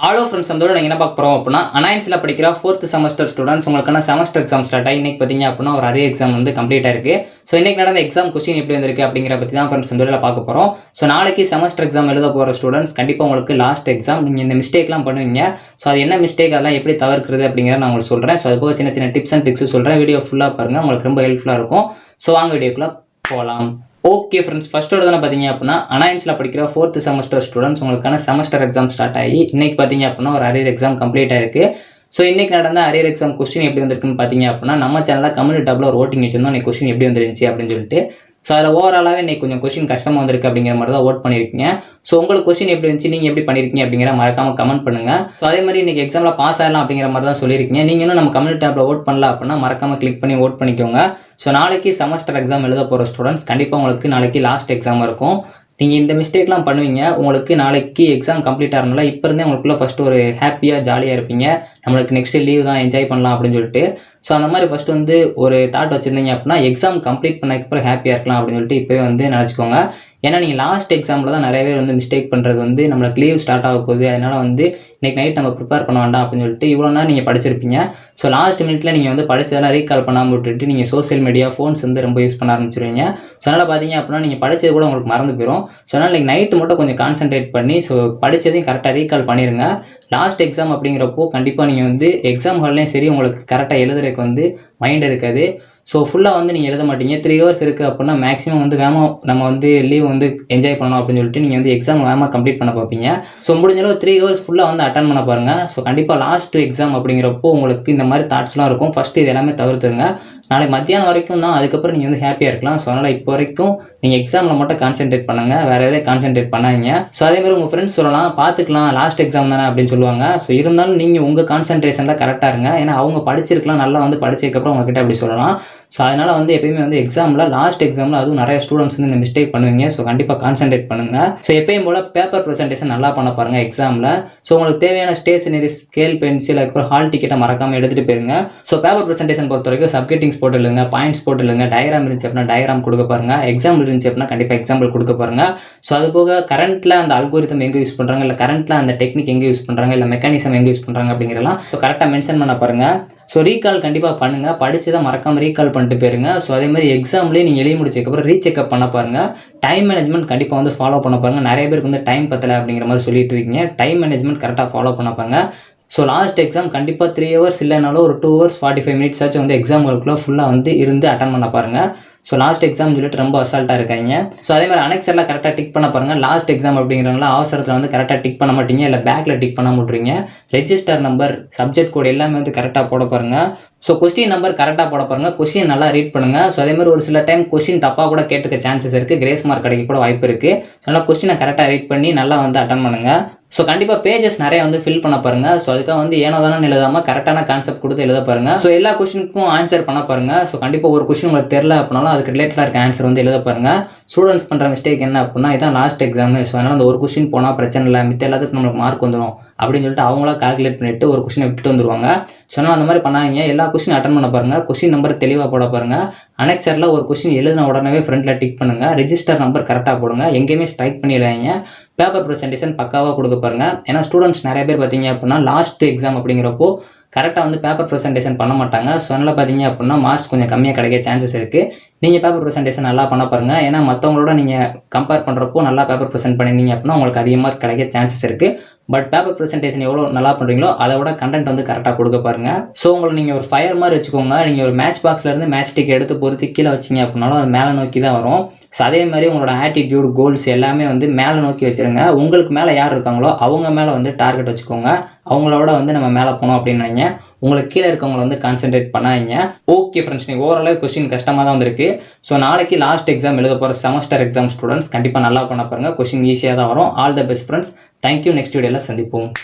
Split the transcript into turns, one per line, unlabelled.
Hello friends, அந்த நீங்கள் என்ன பார்க்க போகிறோம் அப்படின்னா அனாயின்ஸில் படிக்கிற 4th செமஸ்டர் ஸ்டூடெண்ட்ஸ் உங்களுக்கான செமஸ்டர் எக்ஸாம் ஸ்டார்ட் ஆகி இன்றைக்கி பார்த்தீங்க அப்படின்னா ஒரு அரியர் எக்ஸாம் வந்து கம்ப்ளீட் ஆயிருக்கு. ஸோ இன்றைக்கி நடந்த எக்ஸாம் கொஸ்டின் எப்படி வந்திருக்கு அப்படிங்கிற பற்றி தான் ஃப்ரெண்ட்ஸ் இந்த பார்க்க போகிறோம். ஸோ நாளைக்கு செமஸ்டர் எக்ஸாம் எழுத போகிற ஸ்டூடெண்ட்ஸ் கண்டிப்பாக உங்களுக்கு லாஸ்ட் எக்ஸாம். நீங்கள் இந்த மிஸ்டேக்லாம் பண்ணுவீங்க. ஸோ அது என்ன மிஸ்டேக், அதெல்லாம் எப்படி தவிர்க்கிறது அப்படிங்கிற நான் உங்களுக்கு சொல்கிறேன். ஸோ அது போக சின்ன சின்ன டிப்ஸ் அண்ட் ட்ரிக்ஸ் சொல்கிறேன். வீடியோ ஃபுல்லாக பாருங்கள், உங்களுக்கு ரொம்ப ஹெல்ப்ஃபுல்லாக இருக்கும். ஸோ வாங்க வீடியோக்குள்ளே போகலாம். ஓகே ஃப்ரெண்ட்ஸ், ஃபஸ்ட்டோட தானே பார்த்தீங்க அப்படின்னா அனாயின்ஸில் படிக்கிற 4th செமஸ்டர் ஸ்டூடெண்ட்ஸ் உங்களுக்கான செமஸ்டர் எக்ஸாம் ஸ்டார்ட் ஆகி இன்றைக்கி பார்த்தீங்க அப்படின்னா ஒரு அரியர் எக்ஸாம் கம்ப்ளீட் ஆயிருக்கு. ஸோ இன்றைக்கி நடந்த அரியர் எக்ஸாம் கொஸ்டின் எப்படி வந்திருக்குன்னு பார்த்தீங்க அப்படின்னா நம்ம சேனலில் கம்யூனிட்டி டேப்பில் ஒரு ஓட்டிங் வச்சிருந்தோம். இன்றைக்கி கொஸ்டின் எப்படி வந்துருந்துச்சு அப்படின்னு சொல்லிட்டு. ஸோ அதில் ஓவராலாகவே இன்றைக்கி கொஞ்சம் கொஸ்டின் கஷ்டமாக வந்திருக்கு அப்படிங்கிற மாதிரி தான் ஓட் பண்ணியிருக்கீங்க. ஸோ உங்களுக்கு கொஸ்டின் எப்படி இருந்துச்சு, நீங்கள் எப்படி பண்ணியிருக்கீங்க அப்படிங்கிற மறக்காமல் கமெண்ட் பண்ணுங்கள். ஸோ அதே மாதிரி இன்றைக்கி எக்ஸாமில் பாஸ் ஆகலாம் அப்படிங்கிற மாதிரி தான் சொல்லியிருக்கீங்க. நீங்கள் இன்னும் நம்ம கம்யூனிட்டி டேப்பில் ஓட் பண்ணல அப்படின்னா மறக்காமல் கிளிக் பண்ணி ஓட் பண்ணிக்கோங்க. ஸோ நாளைக்கு செமஸ்டர் எக்ஸாம் எழுத போகிற ஸ்டூடெண்ட்ஸ் கண்டிப்பாக உங்களுக்கு நாளைக்கு லாஸ்ட் எக்ஸாம் இருக்கும். நீங்கள் இந்த மிஸ்டேக்லாம் பண்ணுவீங்க. உங்களுக்கு நாளைக்கு எக்ஸாம் கம்ப்ளீட் ஆகிறனால இப்போ இருந்தே உங்களுக்குள்ள ஃபஸ்ட்டு ஒரு ஹாப்பியாக ஜாலியாக இருப்பீங்க. நம்மளுக்கு நெக்ஸ்ட்டு லீவ் தான், என்ஜாய் பண்ணலாம் அப்படின்னு சொல்லிட்டு. ஸோ அந்த மாதிரி ஃபஸ்ட்டு வந்து ஒரு தாட் வச்சுருந்தீங்க அப்படின்னா எக்ஸாம் கம்ப்ளீட் பண்ணதுக்கப்புறம் ஹாப்பியாக இருக்கலாம் அப்படின்னு சொல்லிட்டு இப்போவே வந்து நினச்சிக்கோங்க. ஏன்னா நீங்கள் லாஸ்ட் எக்ஸாமில் தான் நிறைய பேர் வந்து மிஸ்டேக் பண்ணுறது வந்து நம்மளுக்கு லீவ் ஸ்டார்ட் ஆக போகுது, அதனால் வந்து இன்றைக்கி நைட் நம்ம ப்ரிப்பேர் பண்ண வேண்டாம் அப்படின்னு சொல்லிட்டு இவ்வளோ நேரம் நீங்கள் படிச்சிருப்பீங்க. ஸோ லாஸ்ட் மினிட்ல நீங்கள் வந்து படித்ததெல்லாம் ரீகால் பண்ணாமல் விட்டுட்டு நீங்கள் சோசியல் மீடியா ஃபோன்ஸ் வந்து ரொம்ப யூஸ் பண்ண ஆரம்பிச்சிருவீங்க. ஸோ அதனால் பார்த்தீங்க அப்படின்னா நீங்கள் படித்தது கூட உங்களுக்கு மறந்து போயிடும். ஸோ அதனால் நீங்கள் நைட்டு மட்டும் கொஞ்சம் கான்சென்ட்ரேட் பண்ணி ஸோ படித்ததையும் கரெக்டாக ரீகால் பண்ணிடுங்க. லாஸ்ட் எக்ஸாம் அப்படிங்கிறப்போ கண்டிப்பாக நீங்கள் வந்து எக்ஸாம் ஹால்லையும் சரி உங்களுக்கு கரெக்டாக எழுதுறதுக்கு வந்து மைண்ட் இருக்காது. ஸோ ஃபுல்லாக வந்து நீங்கள் எழுத மாட்டீங்க. 3 hours இருக்குது அப்படின்னா மேக்ஸிமம் வந்து வேகமாக நம்ம வந்து லீவ் வந்து என்ஜாய் பண்ணணும் அப்படின்னு சொல்லிட்டு நீங்கள் வந்து எக்ஸாம் வேகமாக கம்ப்ளீட் பண்ண பார்ப்பீங்க. ஸோ முடிஞ்சளவு 3 hours ஃபுல்லாக வந்து அட்டன் பண்ண பாருங்கள். ஸோ கண்டிப்பாக லாஸ்ட் எக்ஸாம் அப்படிங்கிறப்போ உங்களுக்கு இந்த மாதிரி தாட்ஸ்லாம் இருக்கும். ஃபஸ்ட்டு இது எல்லாமே தவிர்த்துருங்க. நாளைக்கு மத்தியானம் வரைக்கும் தான், அதுக்கப்புறம் நீங்கள் வந்து ஹாப்பியாக இருக்கலாம். ஸோ அதனால் இப்போ வரைக்கும் நீங்கள் எக்ஸாமில் மட்டும் கான்சென்ட்ரேட் பண்ணுங்கள், வேறு எதுவும் கான்சென்ட்ரேட் பண்ணாதீங்க. ஸோ அதேமாதிரி உங்கள் ஃப்ரெண்ட்ஸ் சொல்லலாம், பார்த்துக்கலாம் லாஸ்ட் எக்ஸாம் தானே அப்படின்னு சொல்லுவாங்க. ஸோ இருந்தாலும் நீங்கள் உங்கள் கான்சென்ட்ரேஷனில் கரெக்டாக இருங்க. ஏன்னா அவங்க படிச்சிருக்கலாம், நல்லா வந்து படிச்சதுக்கப்புறம் உங்ககிட்ட அப்படி சொல்லலாம். ஸோ அதனால் வந்து எப்பயுமே வந்து எக்ஸாமில் லாஸ்ட் எக்ஸாமில் அதுவும் நிறைய ஸ்டூடெண்ட்ஸ் வந்து இந்த மிஸ்டேக் பண்ணுவீங்க. ஸோ கண்டிப்பாக கான்சென்ட்ரேட் பண்ணுங்கள். ஸோ எப்பயும் போல் பேப்பர் ப்ரெசன்டேஷன் நல்லா பண்ண பாருங்கள் எக்ஸாமில். ஸோ உங்களுக்கு தேவையான ஸ்டேஷனரி, ஸ்கேல், பென்சில், அதுக்கப்புறம் ஹால் டிக்கெட்டை மறக்காமல் எடுத்துகிட்டு போயிருங்க. ஸோ பேப்பர் ப்ரெசன்டேஷன் பொறுத்த வரைக்கும் சப்கெட்டிங்ஸ் போட்டு எழுதுங்க, பாயிண்ட்ஸ் போட்டு எழுதுங்க. டயக்ராம் இருந்துச்சு அப்படின்னா டயக்ராம் கொடுக்க பாருங்கள். எக்ஸாம்பிள் இருந்துச்சு அப்படின்னா கண்டிப்பாக எக்ஸாம்பிள் கொடுக்க பாருங்கள். ஸோ அது போக கரண்ட்டில் அந்த அல்கோரிதம் எங்கே யூஸ் பண்ணுறாங்க, இல்லை கரண்ட்டில் அந்த டெக்னிக் எங்கே யூஸ் பண்ணுறாங்க, இல்லை மெக்கானிசம் எங்கே யூஸ் பண்ணுறாங்க அப்படிங்கிறலாம் ஸோ கரெக்டாக மென்ஷன் பண்ண பாருங்கள். ஸோ ரீகால் கண்டிப்பாக பண்ணுங்கள். படித்து தான் மறக்காமல் ரீகால் பண்ணிட்டு போயிருங்க. ஸோ அதே மாதிரி எக்ஸாம்லேயே நீங்கள் எழுதி முடிச்சதுக்கப்புறம் ரீசெக்அப் பண்ண பாருங்கள். டைம் மேனேஜ்மெண்ட் கண்டிப்பாக வந்து ஃபாலோ பண்ண பாருங்கள். நிறைய பேருக்கு வந்து டைம் பத்தலை அப்படிங்கிற மாதிரி சொல்லிட்டு இருக்கீங்க. டைம் மேனேஜ்மெண்ட் கரெக்டாக ஃபாலோ பண்ண பாருங்கள். ஸோ லாஸ்ட் எக்ஸாம் கண்டிப்பாக 3 hours இல்லைனாலும் ஒரு 2 hours 45 minutes ஆச்சும் வந்து எக்ஸாம்களுக்குள்ள ஃபுல்லாக வந்து இருந்து அட்டன் பண்ண பாருங்கள். ஸோ லாஸ்ட் எக்ஸாம் சொல்லிட்டு ரொம்ப அசால்ட்டாக இருக்காங்க. ஸோ அதே மாதிரி அனெக்ஸர்லாம் கரெக்டாக டிக் பண்ண பாருங்கள். லாஸ்ட் எக்ஸாம் அப்படிங்கிறனால அவசரத்தில் வந்து கரெக்டாக டிக் பண்ண மாட்டீங்க, இல்லை பேக்கில் டிக் பண்ண மாட்டீங்க. ரெஜிஸ்டர் நம்பர், சப்ஜெக்ட் கோட் எல்லாமே வந்து கரெக்டாக போட பாருங்கள். ஸோ கொஸ்டின் நம்பர் கரெக்டாக போட பாருங்கள். கொஸ்டின் நல்லா ரீட் பண்ணுங்கள். ஸோ அதே மாதிரி ஒரு சில டைம் கொஸ்டின் தப்பாக கூட கேட்டுக்க சான்சஸ் இருக்குது. கிரேஸ் மார்க் கிடைக்க கூட வாய்ப்பு இருக்குது. ஸோ நல்லா கொஸ்டினை கரெக்டாக ரீட் பண்ணி நல்லா வந்து அட்டன் பண்ணுங்கள். ஸோ கண்டிப்பாக பேஜஸ் நிறைய வந்து ஃபில் பண்ண பாருங்கள். ஸோ அதுக்காக வந்து ஏனோ தானே எழுதாமல் கரெக்டான கான்செப்ட் கொடுத்து எழுத பாருங்கள். ஸோ எல்லா கொஸ்டினுக்கும் ஆன்சர் பண்ண பாருங்கள். ஸோ கண்டிப்பாக ஒரு கொஸ்டின் உங்களுக்கு தெரியல அப்படின்னாலும் அதுக்கு ரிலேட்டடாக இருக்க ஆன்சர் வந்து எழுத பாருங்கள். ஸ்டூடெண்ட்ஸ் பண்ணுற மிஸ்டேக் என்ன அப்படின்னா இதான் லாஸ்ட் எக்ஸாமு. ஸோ அதனால் அந்த ஒரு கொஸ்டின் போனால் பிரச்சனை இல்லை, மித்த எல்லாத்துக்கும் நம்மளுக்கு மார்க் வந்துடும் அப்படின்னு சொல்லிட்டு அவங்களா கால்குலேட் பண்ணிவிட்டு ஒரு கொஸ்டினை விட்டுட்டு வந்துருவாங்க. ஸோ அதனால் அந்த மாதிரி பண்ணாதீங்க. எல்லா கொஸ்டின் அட்டன் பண்ண பாருங்கள். கொஸ்டின் நம்பர் தெளிவாக போட பாருங்கள். அனெக்சரில் ஒரு கொஸ்டின் எழுதின உடனே ஃப்ரண்ட்டில் டிக் பண்ணுங்கள். ரெஜிஸ்டர் நம்பர் கரெக்டாக போடுங்க. எங்கேயுமே ஸ்ட்ரைக் பண்ணி எழுதாதீங்க. பேப்பர் ப்ரெசன்டேஷன் பக்காவாக கொடுக்க பாருங்கள். ஏன்னா ஸ்டூடெண்ட்ஸ் நிறைய பேர் பார்த்தீங்க அப்படின்னா லாஸ்ட் எக்ஸாம் அப்படிங்கிறப்போ கரெக்டாக வந்து பேப்பர் ப்ரெசன்டேஷன் பண்ண மாட்டாங்க. ஸோ அதனால் பார்த்தீங்க அப்படின்னா மார்க்ஸ் கொஞ்சம் கம்மியாக கிடைக்க சான்சஸ் இருக்குது. நீங்கள் பேப்பர் ப்ரெசன்டேஷன் நல்லா பண்ண பாருங்கள். ஏன்னா மற்றவங்களோட நீங்கள் கம்பேர் பண்ணுறப்போ நல்லா பேப்பர் ப்ரெசென்ட் பண்ணிங்க அப்படின்னா உங்களுக்கு அதிகமாக கிடைக்க சான்சஸ் இருக்குது. பட் பேப்பர் ப்ரெசன்டேஷன் எவ்வளோ நல்லா பண்ணுறீங்களோ அதை விட கண்டென்ட் வந்து கரெக்டாக கொடுக்க பாருங்கள். ஸோ உங்களை நீங்கள் ஒரு ஃபயர் மாதிரி வச்சுக்கோங்க. நீங்கள் ஒரு மேட்ச் பாக்ஸ்லேருந்து மேட்ச் ஸ்டிக் எடுத்து பொறுத்து கீழே வச்சிங்க அப்படின்னாலும் அது மேலே நோக்கி தான் வரும். ஸோ அதே மாதிரி உங்களோட ஆட்டிடியூட், கோல்ஸ் எல்லாமே வந்து மேலே நோக்கி வச்சுருங்க. உங்களுக்கு மேலே யார் இருக்காங்களோ அவங்க மேலே வந்து டார்கெட் வச்சுக்கோங்க. அவங்களோட வந்து நம்ம மேலே போனோம் அப்படின்னு நினைங்க. உங்களுக்கு கீழே இருக்கவங்களை வந்து கான்சென்ட்ரேட் பண்ணாதீங்க. ஓகே ஃப்ரெண்ட்ஸ், நீங்கள் ஓரளவு கொஸ்டின் கஷ்டமாக தான் வந்திருக்கு. ஸோ நாளைக்கு லாஸ்ட் எக்ஸாம் எழுத போகிற செமஸ்டர் எக்ஸாம் ஸ்டூடெண்ட்ஸ் கண்டிப்பாக நல்லா பண்ண பாருங்கள். கொஸ்டின் ஈஸியாக தான் வரும். All the best friends. Thank you. Next வீடியோவில் சந்திப்போம்.